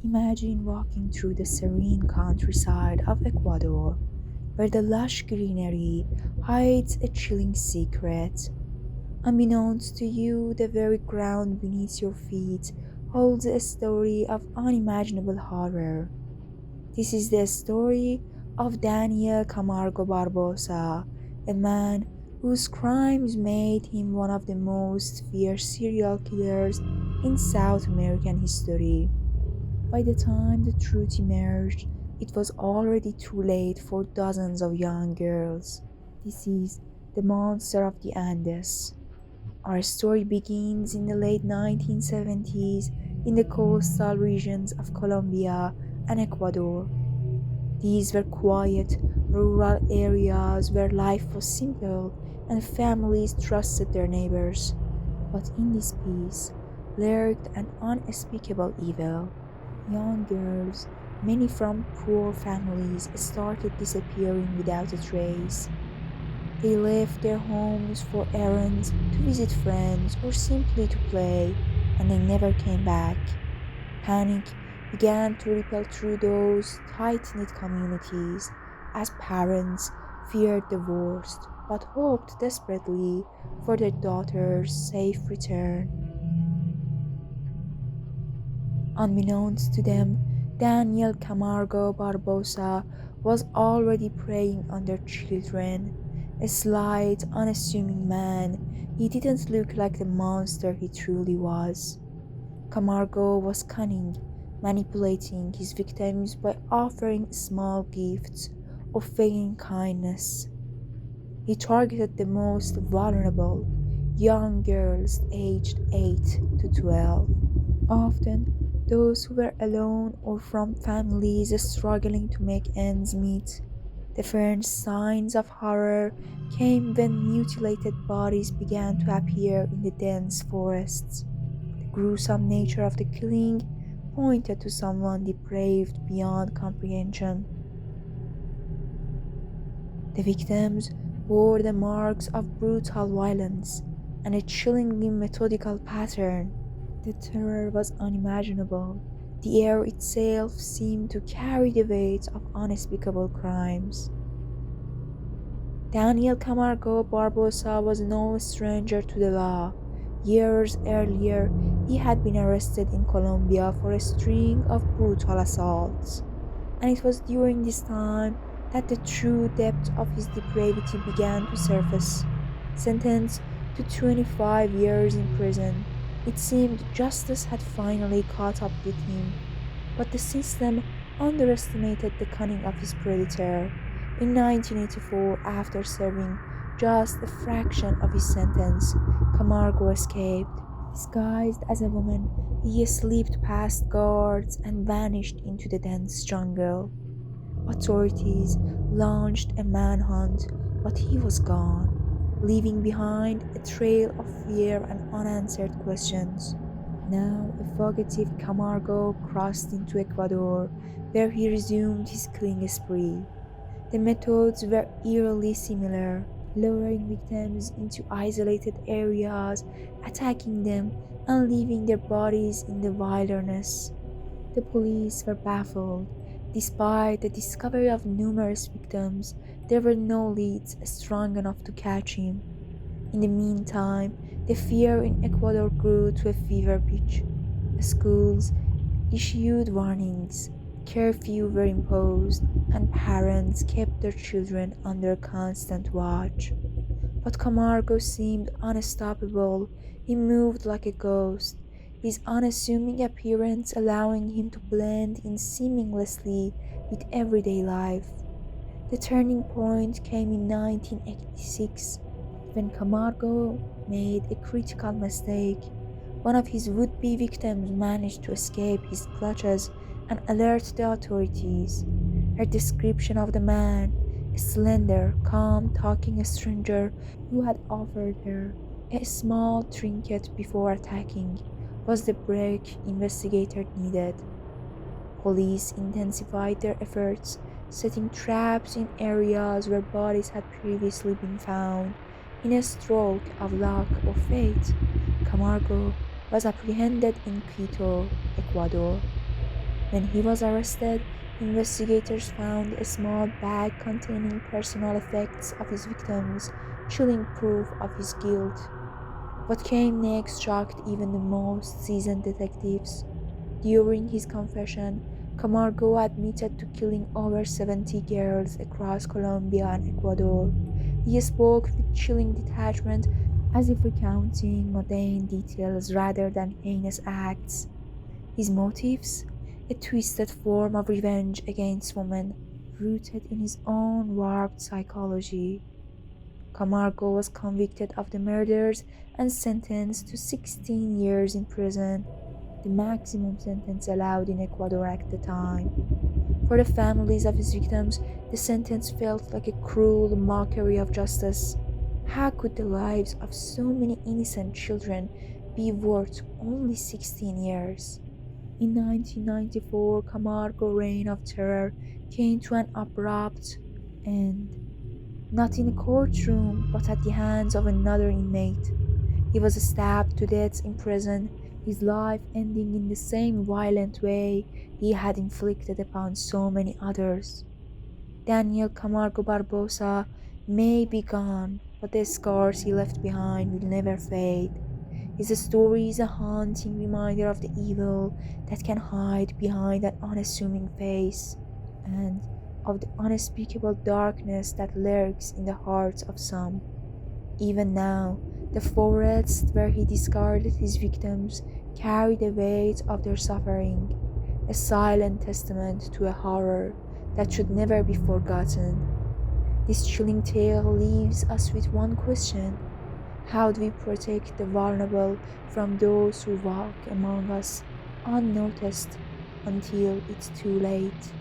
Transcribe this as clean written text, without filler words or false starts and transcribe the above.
Imagine walking through the serene countryside of Ecuador, where the lush greenery hides a chilling secret. Unbeknownst to you, the very ground beneath your feet holds a story of unimaginable horror. This is the story of Daniel Camargo Barbosa, a man whose crimes made him one of the most feared serial killers in South American history. By the time the truth emerged, it was already too late for dozens of young girls. This is the monster of the Andes. Our story begins in the late 1970s in the coastal regions of Colombia and Ecuador. These were quiet, rural areas where life was simple and families trusted their neighbors. But in this peace lurked an unspeakable evil. Young girls, many from poor families, started disappearing without a trace. They left their homes for errands, to visit friends, or simply to play, and they never came back. Panic began to ripple through those tight knit communities as parents feared the worst but hoped desperately for their daughter's safe return. Unbeknownst to them, Daniel Camargo Barbosa was already preying on their children. A slight, unassuming man, he didn't look like the monster he truly was. Camargo was cunning, manipulating his victims by offering small gifts or faking kindness. He targeted the most vulnerable, young girls aged 8 to 12, often those who were alone or from families struggling to make ends meet. The first signs of horror came when mutilated bodies began to appear in the dense forests. The gruesome nature of the killing pointed to someone depraved beyond comprehension. The victims bore the marks of brutal violence and a chillingly methodical pattern. The terror was unimaginable. The air itself seemed to carry the weight of unspeakable crimes. Daniel Camargo Barbosa was no stranger to the law. Years earlier, he had been arrested in Colombia for a string of brutal assaults, and it was during this time that the true depth of his depravity began to surface. Sentenced to 25 years in prison, it seemed justice had finally caught up with him, but the system underestimated the cunning of his predator. In 1984, after serving just a fraction of his sentence, Camargo escaped. Disguised as a woman, he slipped past guards and vanished into the dense jungle. Authorities launched a manhunt, but he was gone, leaving behind a trail of fear and unanswered questions. Now, a fugitive Camargo crossed into Ecuador, where he resumed his killing spree. The methods were eerily similar, luring victims into isolated areas, attacking them, and leaving their bodies in the wilderness. The police were baffled. Despite the discovery of numerous victims, there were no leads strong enough to catch him. In the meantime, the fear in Ecuador grew to a fever pitch. Schools issued warnings, curfew were imposed, and parents kept their children under constant watch. But Camargo seemed unstoppable. He moved like a ghost, his unassuming appearance allowing him to blend in seamlessly with everyday life. The turning point came in 1986 when Camargo made a critical mistake. One of his would-be victims managed to escape his clutches and alert the authorities. Her description of the man, a slender, calm talking stranger who had offered her a small trinket before attacking, was the break investigators needed. Police intensified their efforts, setting traps in areas where bodies had previously been found. In a stroke of luck or fate, Camargo was apprehended in Quito, Ecuador. When he was arrested, investigators found a small bag containing personal effects of his victims, chilling proof of his guilt. What came next shocked even the most seasoned detectives. During his confession, Camargo admitted to killing over 70 girls across Colombia and Ecuador. He spoke with chilling detachment, as if recounting mundane details rather than heinous acts. His motives? A twisted form of revenge against women, rooted in his own warped psychology. Camargo was convicted of the murders and sentenced to 16 years in prison, the maximum sentence allowed in Ecuador at the time. For the families of his victims, the sentence felt like a cruel mockery of justice. How could the lives of so many innocent children be worth only 16 years? In 1994, Camargo's reign of terror came to an abrupt end, not in a courtroom, but at the hands of another inmate. He was stabbed to death in prison, his life ending in the same violent way he had inflicted upon so many others. Daniel Camargo Barbosa may be gone, but the scars he left behind will never fade. His story is a haunting reminder of the evil that can hide behind an unassuming face, and of the unspeakable darkness that lurks in the hearts of some. Even now, the forests where he discarded his victims carry the weight of their suffering, a silent testament to a horror that should never be forgotten. This chilling tale leaves us with one question: how do we protect the vulnerable from those who walk among us unnoticed until it's too late?